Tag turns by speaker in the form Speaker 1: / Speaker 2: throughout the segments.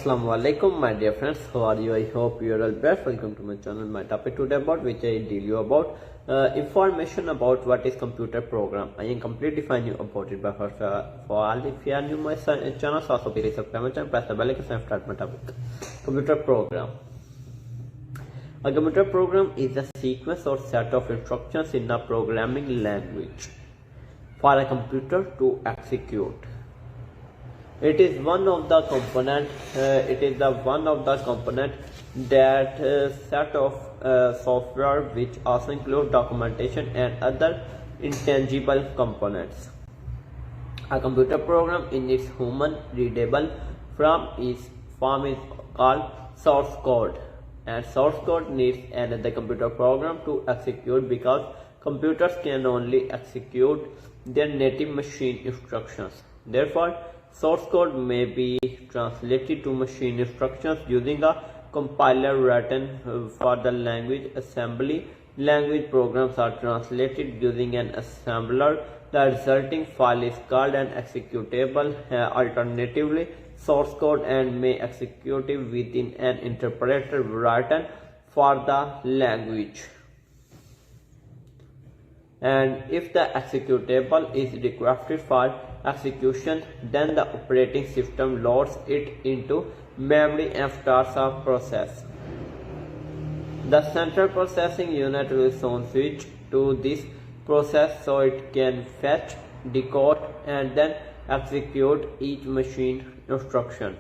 Speaker 1: Assalamualaikum my dear friends, how are you? I hope you are all best. Welcome to my channel. My topic today about which I deal you about information about what is computer program. I am completely fine you about it, but first for all if you are new my channel, so also please subscribe my channel, press the bell icon and start my topic. Computer program. A computer program is a sequence or set of instructions in a programming language for a computer to execute. It is one of the component. One of the component that set of software which also include documentation and other intangible components. A computer program in its human readable form is called source code, and source code needs another computer program to execute because computers can only execute their native machine instructions. Therefore, source code may be translated to machine instructions using a compiler written for the language assembly. Language programs are translated using an assembler. The resulting file is called an executable. Alternatively, source code and may execute within an interpreter written for the language. And if the executable is requested for execution, then the operating system loads it into memory and starts a process. The central processing unit will soon switch to this process so it can fetch, decode, and then execute each machine instruction.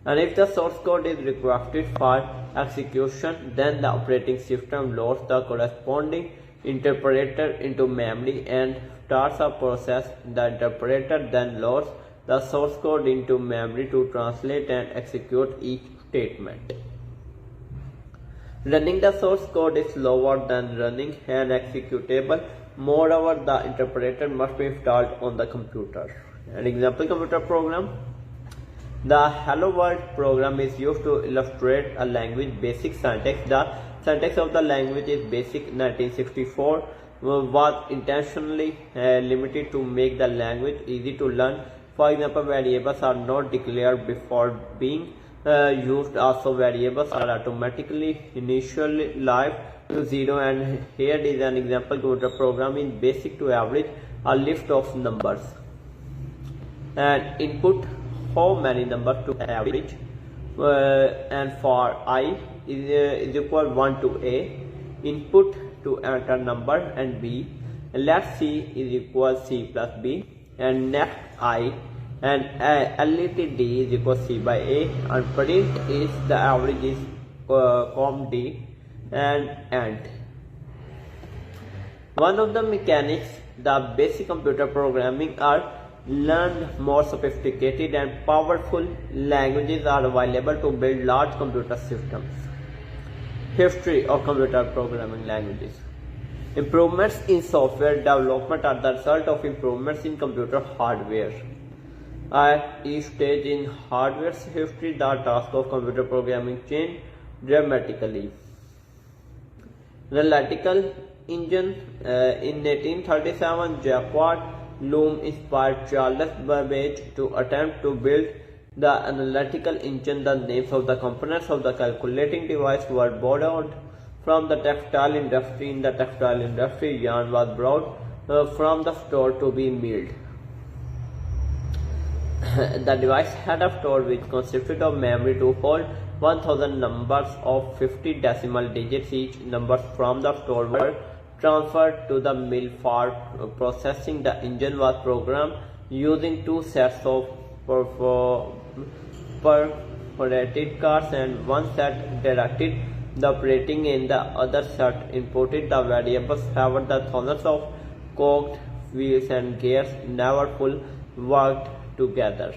Speaker 1: And if the source code is requested for execution, then the operating system loads the corresponding interpreter into memory and starts a process. The interpreter then loads the source code into memory to translate and execute each statement. Running the source code is slower than running an executable. Moreover, the interpreter must be installed on the computer. An example computer program. The Hello World program is used to illustrate a language basic syntax. The syntax of the language is BASIC 1964 was intentionally limited to make the language easy to learn. For example, variables are not declared before being used. Also, variables are automatically initialized to 0. And here is an example computer program in BASIC to average a list of numbers and input how many numbers to average, and for I is equal 1 to A, input to enter number and B, and let C is equal C plus B, and next I, and let D is equal C by A, and print is the average is com D, and end. One of the mechanics the basic computer programming are learned. More sophisticated and powerful languages are available to build large computer systems. History of computer programming languages. Improvements in software development are the result of improvements in computer hardware. At each stage in hardware's history, the task of computer programming changed dramatically. Analytical engine. In 1837, Jacquard Loom inspired Charles Babbage to attempt to build the analytical engine. The names of the components of the calculating device were borrowed from the textile industry. In the textile industry, yarn was brought from the store to be milled. The device had a store which consisted of memory to hold 1000 numbers of 50 decimal digits. Each numbers from the store were transferred to the mill for processing. The engine was programmed using two sets of perforated cards, and one set directed the operating and the other set inputted the variables. However, the thousands of cogged wheels and gears never fully worked together.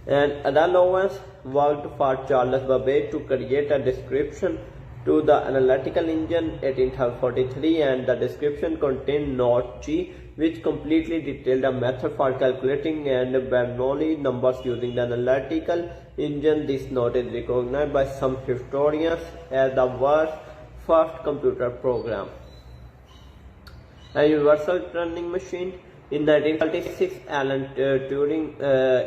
Speaker 1: And Ada Lovelace worked for Charles Babbage to create a description to the analytical engine 1843, and the description contained note G, which completely detailed a method for calculating and Bernoulli numbers using the analytical engine. This note is recognized by some historians as the world's first computer program. A universal turing machine. In 1936, Alan Turing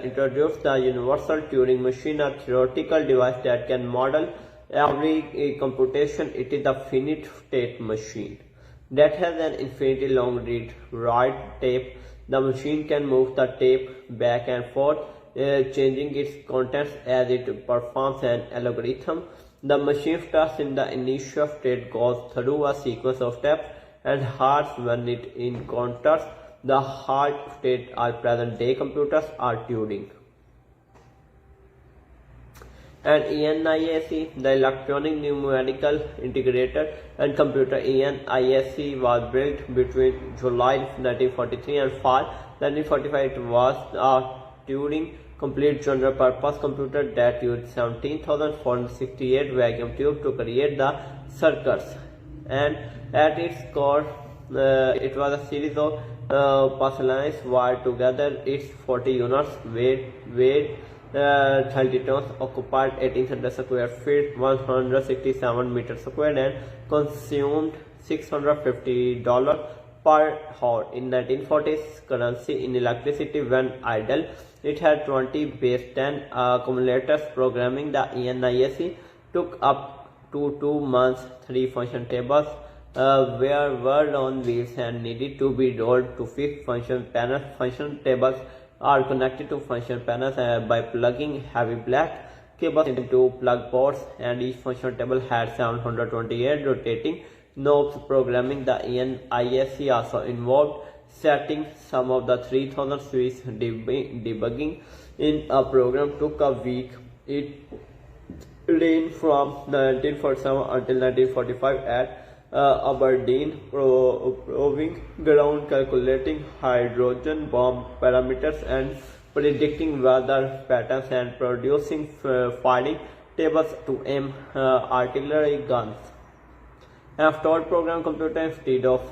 Speaker 1: introduced the universal Turing machine, a theoretical device that can model every computation. It is a finite state machine that has an infinitely long write tape. The machine can move the tape back and forth, changing its contents as it performs an algorithm. The machine starts in the initial state, goes through a sequence of steps, and halts when it encounters the halt state. Our present-day computers are Turing. And ENIAC, the Electronic Numerical Integrator and Computer. ENIAC was built between July 1943 and fall 1945. It was a Turing complete general purpose computer that used 17,468 vacuum tubes to create the circuits, and at its core it was a series of porcelains wired together. Its 40 units weighed 30 tons, occupied 1800 square feet, 167 meters squared, and consumed $650 per hour. In 1940s currency in electricity when idle, it had 20 base 10 accumulators. Programming the ENIAC took up to 2 months. 3 function tables were on wheels and needed to be rolled to fix function panels. Function tables are connected to function panels by plugging heavy black cables into plug ports, and each function table had 728 rotating knobs. Programming the ENIAC also involved setting some of the 3000 switches. Debugging in a program took a week. It ran from 1947 until 1945 at Aberdeen, proving ground, calculating hydrogen bomb parameters and predicting weather patterns, and producing firing tables to aim artillery guns. After program computer, instead of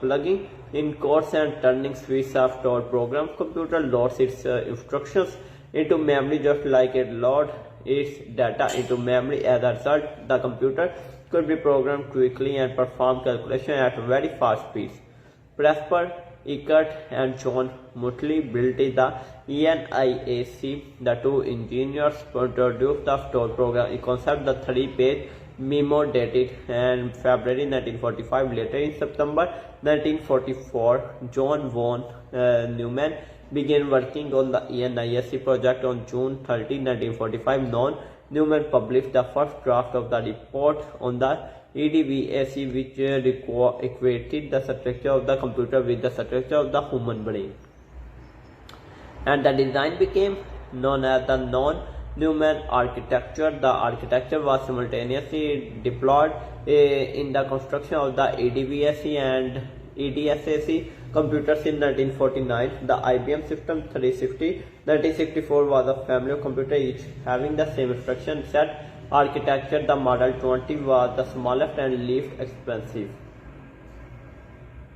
Speaker 1: plugging in codes and turning switches, after program computer loads its instructions into memory just like it loads its data into memory. As a result, the computer could be programmed quickly and perform calculation at very fast speeds. Presper, Eckert, and John Mutley built the ENIAC. The two engineers introduced the stored program concept, the 3-page memo dated and February 1945. Later in September 1944, John von Neumann began working on the ENIAC project. On June 30, 1945, Neumann published the first draft of the report on the EDVAC, which equated the structure of the computer with the structure of the human brain, and the design became known as the Neumann architecture. The architecture was simultaneously deployed in the construction of the EDVAC and EDSAC computers. In 1949, the IBM System 360. 1964 was a family of computers, each having the same instruction set architecture. The Model 20 was the smallest and least expensive,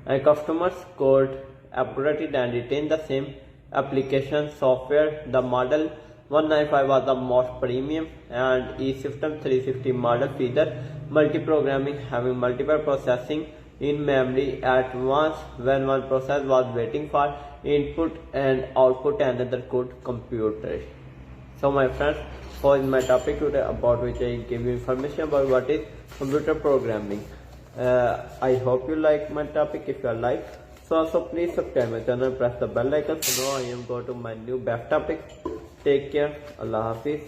Speaker 1: and customers could upgrade and retain the same application software. The Model 195 was the most premium, and each System 360 model featured multi-programming, having multiple processing in memory at once. When one process was waiting for input and output, another could compute it. So my friends, for my topic today, about which I give you information about what is computer programming. I hope you like my topic. If you like, so also please subscribe my channel, press the bell icon. So now I am going to my new best topic. Take care. Allah Hafiz.